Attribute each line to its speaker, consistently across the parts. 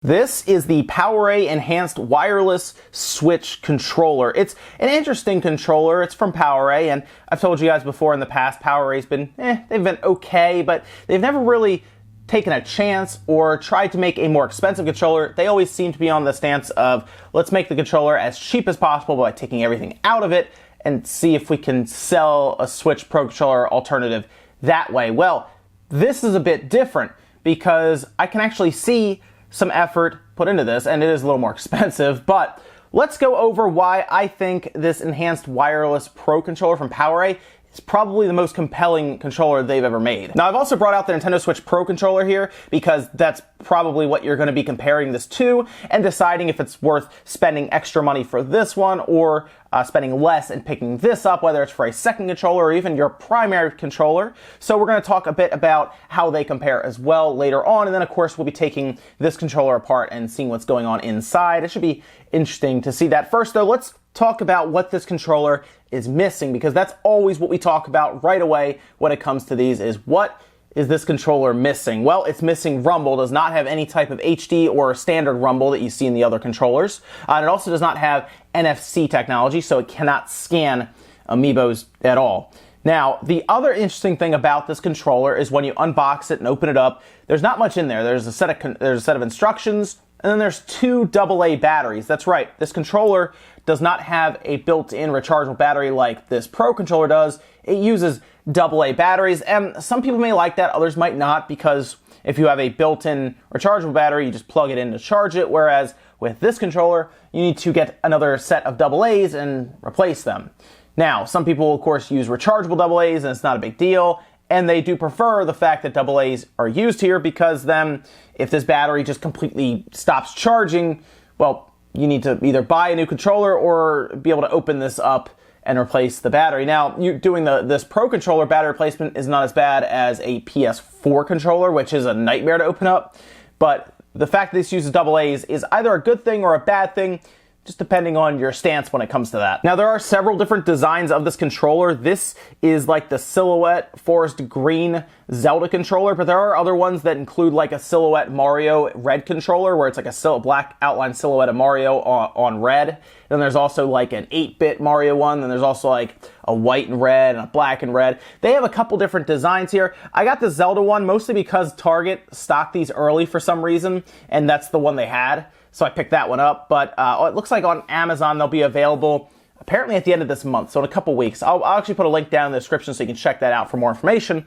Speaker 1: This is the PowerA Enhanced Wireless Switch Controller. It's an interesting controller. It's from PowerA, and I've told you guys before in the past, PowerA's been, they've been okay, but they've never really taken a chance or tried to make a more expensive controller. They always seem to be on the stance of, let's make the controller as cheap as possible by taking everything out of it and see if we can sell a Switch Pro controller alternative that way. Well, this is a bit different because I can actually see some effort put into this, and it is a little more expensive, but let's go over why I think this Enhanced Wireless Pro controller from PowerA is probably the most compelling controller they've ever made. Now, I've also brought out the Nintendo Switch Pro controller here because that's probably what you're going to be comparing this to and deciding if it's worth spending extra money for this one or spending less and picking this up, whether it's for a second controller or even your primary controller. So we're going to talk a bit about how they compare as well later on, and then of course we'll be taking this controller apart and seeing what's going on inside. It should be interesting to see that. First though, let's talk about what this controller is missing, because that's always what we talk about right away when it comes to these, is what is this controller missing? Well, it's missing rumble. Does not have any type of HD or standard rumble that you see in the other controllers. And it also does not have NFC technology, so it cannot scan amiibos at all. Now, the other interesting thing about this controller is when you unbox it and open it up, there's not much in there. There's a set of instructions, and then there's two AA batteries. That's right, this controller does not have a built-in rechargeable battery like this Pro controller does. It uses AA batteries, and some people may like that, others might not, because if you have a built-in rechargeable battery, you just plug it in to charge it, whereas with this controller, you need to get another set of AA's and replace them. Now, some people, of course, use rechargeable AA's, and it's not a big deal, and they do prefer the fact that AA's are used here, because then if this battery just completely stops charging, well, you need to either buy a new controller or be able to open this up and replace the battery. Now, you doing this Pro controller battery replacement is not as bad as a PS4 controller, which is a nightmare to open up, but the fact that this uses AA's is either a good thing or a bad thing, just depending on your stance when it comes to that. Now, there are several different designs of this controller. This is like the silhouette forest green Zelda controller, but there are other ones that include like a silhouette Mario red controller, where it's like a black outline silhouette of Mario on red. Then there's also like an 8-bit Mario one, then there's also like a white and red and a black and red. They have a couple different designs here. I got the Zelda one mostly because Target stocked these early for some reason, and that's the one they had. So I picked that one up, but it looks like on Amazon they'll be available apparently at the end of this month, so in a couple weeks. I'll actually put a link down in the description so you can check that out for more information.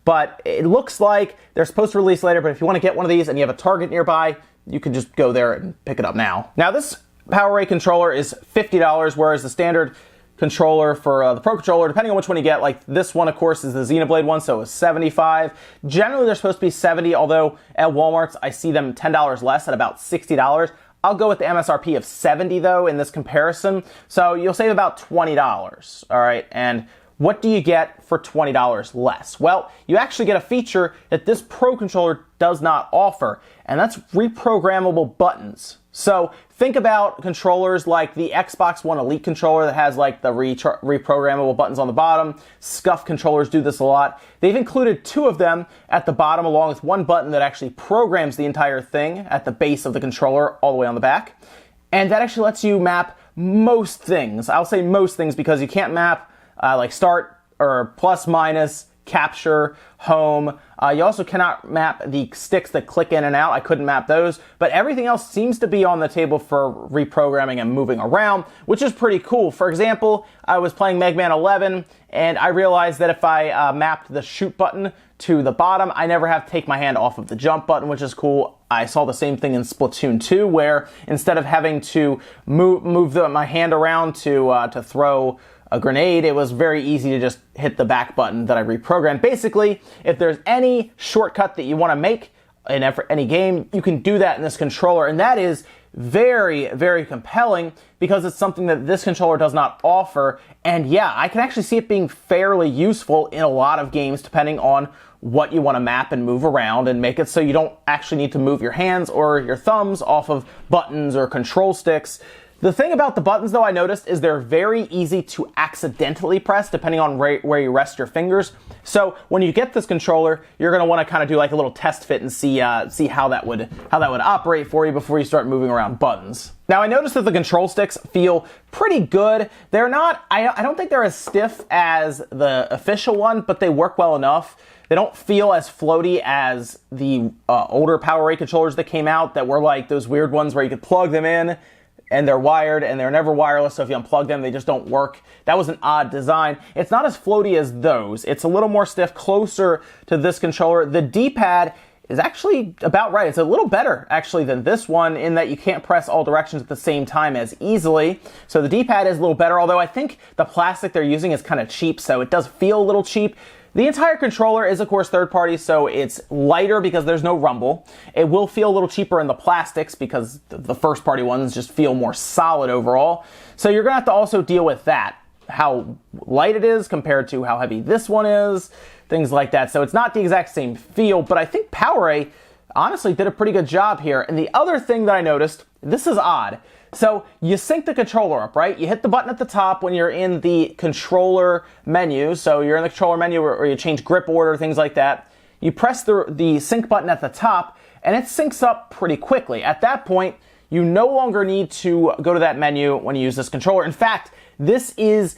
Speaker 1: But it looks like they're supposed to release later, but if you want to get one of these and you have a Target nearby, you can just go there and pick it up now. Now, this PowerA controller is $50, whereas the standard controller for the Pro controller, depending on which one you get, like this one, of course, is the Xenoblade one, so it's $75. Generally, they're supposed to be $70, although at Walmart's, I see them $10 less at about $60. I'll go with the MSRP of $70, though, in this comparison, so you'll save about $20, all right? And what do you get for $20 less? Well, you actually get a feature that this Pro controller does not offer, and that's reprogrammable buttons. So think about controllers like the Xbox One Elite controller that has like the reprogrammable buttons on the bottom. SCUF controllers do this a lot. They've included two of them at the bottom, along with one button that actually programs the entire thing at the base of the controller all the way on the back. And that actually lets you map most things. I'll say most things because you can't map like start or plus minus, capture, home. You also cannot map the sticks that click in and out. I couldn't map those, but everything else seems to be on the table for reprogramming and moving around, which is pretty cool. For example, I was playing Mega Man 11, and I realized that if I mapped the shoot button to the bottom, I never have to take my hand off of the jump button, which is cool. I saw the same thing in Splatoon 2, where instead of having to move my hand around to throw a grenade, it was very easy to just hit the back button that I reprogrammed. Basically, if there's any shortcut that you want to make in any game, you can do that in this controller, and that is very, very compelling because it's something that this controller does not offer. And yeah, I can actually see it being fairly useful in a lot of games, depending on what you want to map and move around, and make it so you don't actually need to move your hands or your thumbs off of buttons or control sticks The thing about the buttons, though, I noticed is they're very easy to accidentally press depending on where you rest your fingers. So when you get this controller, you're going to want to kind of do like a little test fit and see how that would operate for you before you start moving around buttons. Now, I noticed that the control sticks feel pretty good. They're not, I don't think they're as stiff as the official one, but they work well enough. They don't feel as floaty as the older PowerA controllers that came out that were like those weird ones where you could plug them in and they're wired and they're never wireless, so if you unplug them, they just don't work. That was an odd design. It's not as floaty as those. It's a little more stiff, closer to this controller. The D-pad is actually about right. It's a little better, actually, than this one in that you can't press all directions at the same time as easily. So the D-pad is a little better, although I think the plastic they're using is kind of cheap, so it does feel a little cheap. The entire controller is, of course, third-party, so it's lighter because there's no rumble. It will feel a little cheaper in the plastics because the first-party ones just feel more solid overall. So you're going to have to also deal with that, how light it is compared to how heavy this one is, things like that. So it's not the exact same feel, but I think PowerA honestly did a pretty good job here. And the other thing that I noticed, this is odd. So you sync the controller up, right? You hit the button at the top when you're in the controller menu. So you're in the controller menu or you change grip order, things like that. You press the sync button at the top and it syncs up pretty quickly. At that point, you no longer need to go to that menu when you use this controller. In fact, this is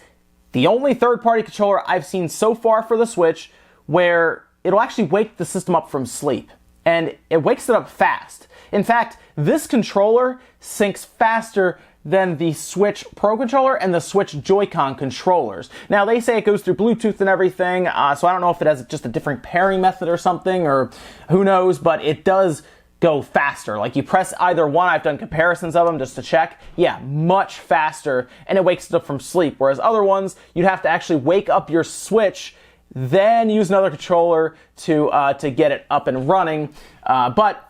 Speaker 1: the only third-party controller I've seen so far for the Switch where it'll actually wake the system up from sleep. And it wakes it up fast. In fact, this controller syncs faster than the Switch Pro controller and the Switch Joy-Con controllers. Now, they say it goes through Bluetooth and everything, so I don't know if it has just a different pairing method or something, or who knows, but it does go faster. Like, you press either one, I've done comparisons of them just to check, yeah, much faster, and it wakes it up from sleep. Whereas other ones, you'd have to actually wake up your Switch, then use another controller to get it up and running. But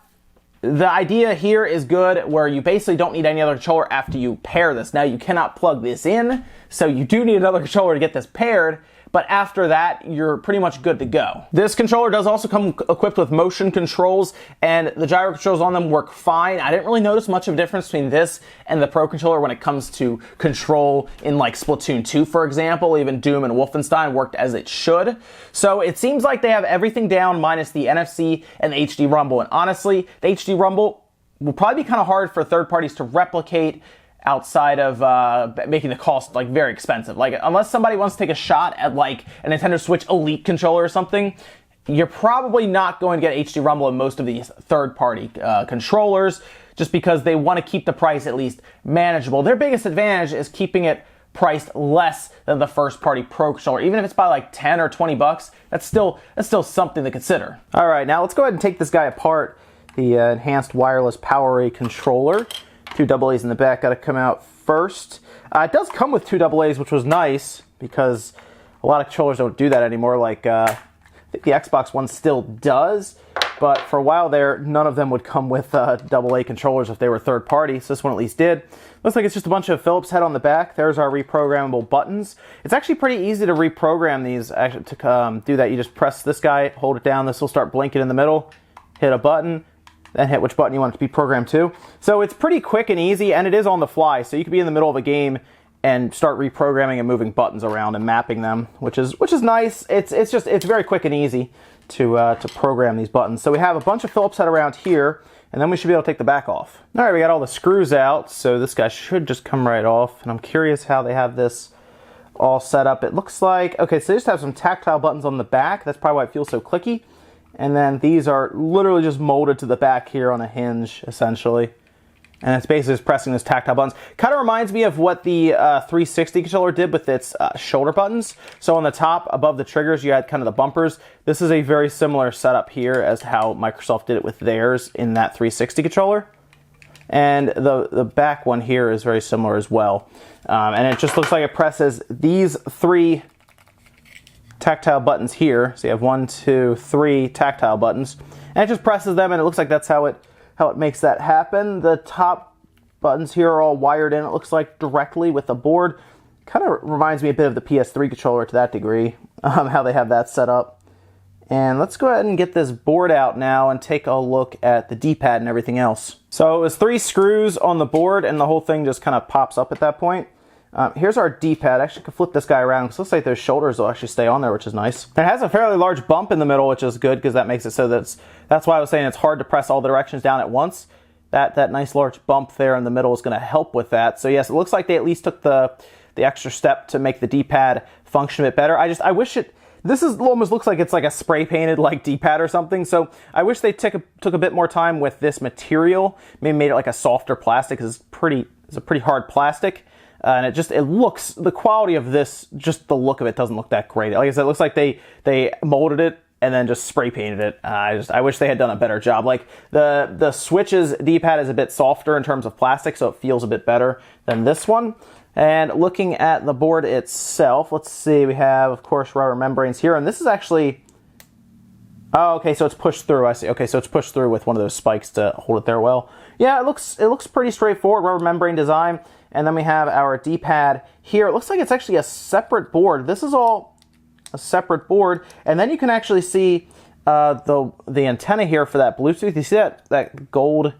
Speaker 1: the idea here is good, where you basically don't need any other controller after you pair this. Now, you cannot plug this in, so you do need another controller to get this paired, but after that, you're pretty much good to go. This controller does also come equipped with motion controls, and the gyro controls on them work fine. I didn't really notice much of a difference between this and the Pro controller when it comes to control in like Splatoon 2, for example. Even Doom and Wolfenstein worked as it should. So it seems like they have everything down minus the NFC and the HD Rumble. And honestly, the HD Rumble will probably be kind of hard for third parties to replicate outside of making the cost like very expensive. Like, unless somebody wants to take a shot at like a Nintendo Switch Elite controller or something, you're probably not going to get HD Rumble in most of these third-party controllers, just because they want to keep the price at least manageable. Their biggest advantage is keeping it priced less than the first-party Pro controller. Even if it's by like 10 or 20 bucks, that's still something to consider. All right, now let's go ahead and take this guy apart. The enhanced wireless PowerA controller. 2 AA's in the back, got to come out first. It does come with 2 AA's, which was nice, because a lot of controllers don't do that anymore. Like, I think the Xbox One still does, but for a while there, none of them would come with AA controllers if they were third party, so this one at least did. Looks like it's just a bunch of Phillips head on the back. There's our reprogrammable buttons. It's actually pretty easy to reprogram these. Actually, to do that, you just press this guy, hold it down, this will start blinking in the middle, hit a button, then hit which button you want it to be programmed to. So it's pretty quick and easy, and it is on the fly, so you could be in the middle of a game and start reprogramming and moving buttons around and mapping them, which is nice. It's very quick and easy to program these buttons. So we have a bunch of Phillips head around here, and then we should be able to take the back off. All right, we got all the screws out, so this guy should just come right off, and I'm curious how they have this all set up. It looks like, okay, so they just have some tactile buttons on the back. That's probably why it feels so clicky. And then these are literally just molded to the back here on a hinge, essentially. And it's basically just pressing those tactile buttons. Kind of reminds me of what the 360 controller did with its shoulder buttons. So on the top, above the triggers, you had kind of the bumpers. This is a very similar setup here as how Microsoft did it with theirs in that 360 controller. And the back one here is very similar as well. And it just looks like it presses these 3 tactile buttons here. So you have 1, 2, 3 tactile buttons, and it just presses them, and it looks like that's how it makes that happen. The top buttons here are all wired in, it looks like, directly with the board. Kind of reminds me a bit of the PS3 controller to that degree, how they have that set up. And let's go ahead and get this board out now and take a look at the D-pad and everything else. So it was 3 screws on the board and the whole thing just kind of pops up at that point. Here's our D-pad. I actually could flip this guy around because it looks like those shoulders will actually stay on there, which is nice. It has a fairly large bump in the middle, which is good because that makes it so that's why I was saying it's hard to press all the directions down at once. That nice large bump there in the middle is going to help with that. So yes, it looks like they at least took the extra step to make the D-pad function a bit better. I wish it... This almost looks like it's like a spray painted like D-pad or something. So I wish they took a bit more time with this material. Maybe made it like a softer plastic because it's a pretty hard plastic. And it looks, the quality of this, just the look of it doesn't look that great. Like I said, it looks like they molded it and then just spray painted it. I wish they had done a better job. Like the Switch's D-pad is a bit softer in terms of plastic, so it feels a bit better than this one. And looking at the board itself, let's see, we have, of course, rubber membranes here. And this is actually, oh, okay, so it's pushed through, I see. Okay, so it's pushed through with one of those spikes to hold it there well. Yeah, it looks pretty straightforward, rubber membrane design. And then we have our D-pad here. It looks like it's actually a separate board. This is all a separate board. And then you can actually see the antenna here for that Bluetooth. You see that gold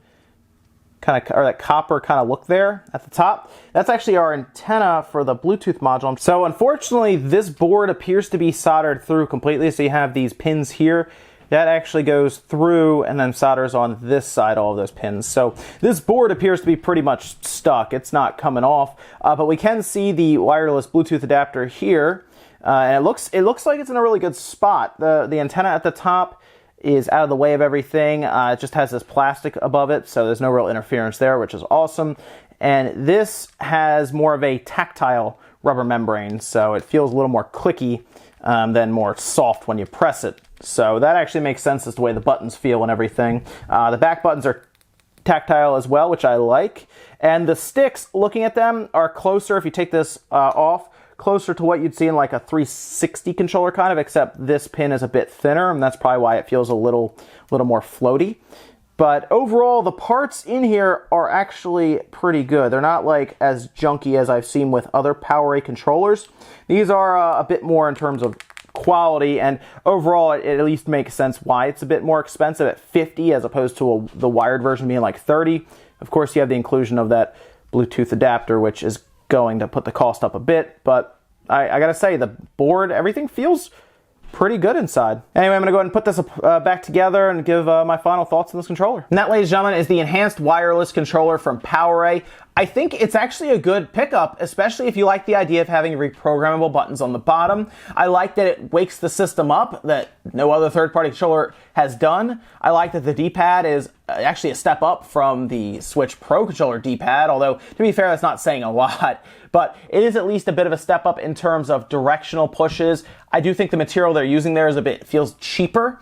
Speaker 1: kind of, or that copper kind of look there at the top? That's actually our antenna for the Bluetooth module. So unfortunately, this board appears to be soldered through completely. So you have these pins here. That actually goes through and then solders on this side, all of those pins. So this board appears to be pretty much stuck. It's not coming off, but we can see the wireless Bluetooth adapter here. And it looks like it's in a really good spot. The antenna at the top is out of the way of everything. It just has this plastic above it, so there's no real interference there, which is awesome. And this has more of a tactile rubber membrane, so it feels a little more clicky than more soft when you press it. So that actually makes sense as the way the buttons feel and everything. The back buttons are tactile as well, which I like. And the sticks, looking at them, are closer, if you take this off, closer to what you'd see in like a 360 controller kind of, except this pin is a bit thinner, and that's probably why it feels a little more floaty. But overall, the parts in here are actually pretty good. They're not like as junky as I've seen with other PowerA controllers. These are a bit more in terms of quality, and overall it at least makes sense why it's a bit more expensive at $50 as opposed to the wired version being like $30. Of course, you have the inclusion of that Bluetooth adapter, which is going to put the cost up a bit, but I gotta say, the board, everything feels pretty good inside. Anyway, I'm gonna go ahead and put this back together and give my final thoughts on this controller. And that, ladies and gentlemen, is the enhanced wireless controller from PowerA. I think it's actually a good pickup, especially if you like the idea of having reprogrammable buttons on the bottom. I like that it wakes the system up that no other third-party controller has done. I like that the D-pad is actually a step up from the Switch Pro controller D-pad, although, to be fair, that's not saying a lot. But it is at least a bit of a step up in terms of directional pushes. I do think the material they're using there feels cheaper.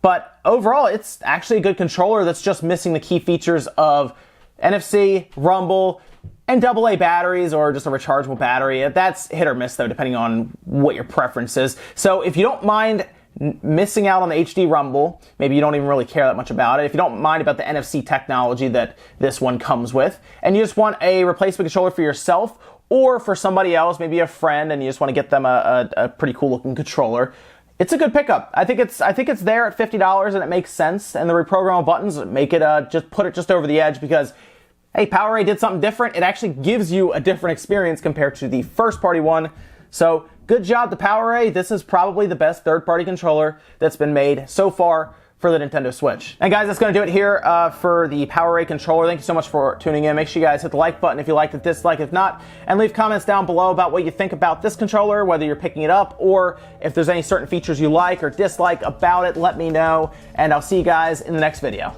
Speaker 1: But overall, it's actually a good controller that's just missing the key features of NFC, rumble, and AA batteries, or just a rechargeable battery. That's hit or miss, though, depending on what your preference is. So if you don't mind missing out on the HD rumble, maybe you don't even really care that much about it, if you don't mind about the NFC technology that this one comes with, and you just want a replacement controller for yourself or for somebody else, maybe a friend, and you just want to get them a pretty cool looking controller, it's a good pickup. I think it's there at $50, and it makes sense. And the reprogrammable buttons make it just put it just over the edge, because hey, PowerA did something different. It actually gives you a different experience compared to the first party one. So good job to PowerA. This is probably the best third party controller that's been made so far for the Nintendo Switch. And guys, that's going to do it here for the PowerA controller. Thank you so much for tuning in. Make sure you guys hit the like button if you liked it, dislike if not, and leave comments down below about what you think about this controller, whether you're picking it up or if there's any certain features you like or dislike about it, let me know, and I'll see you guys in the next video.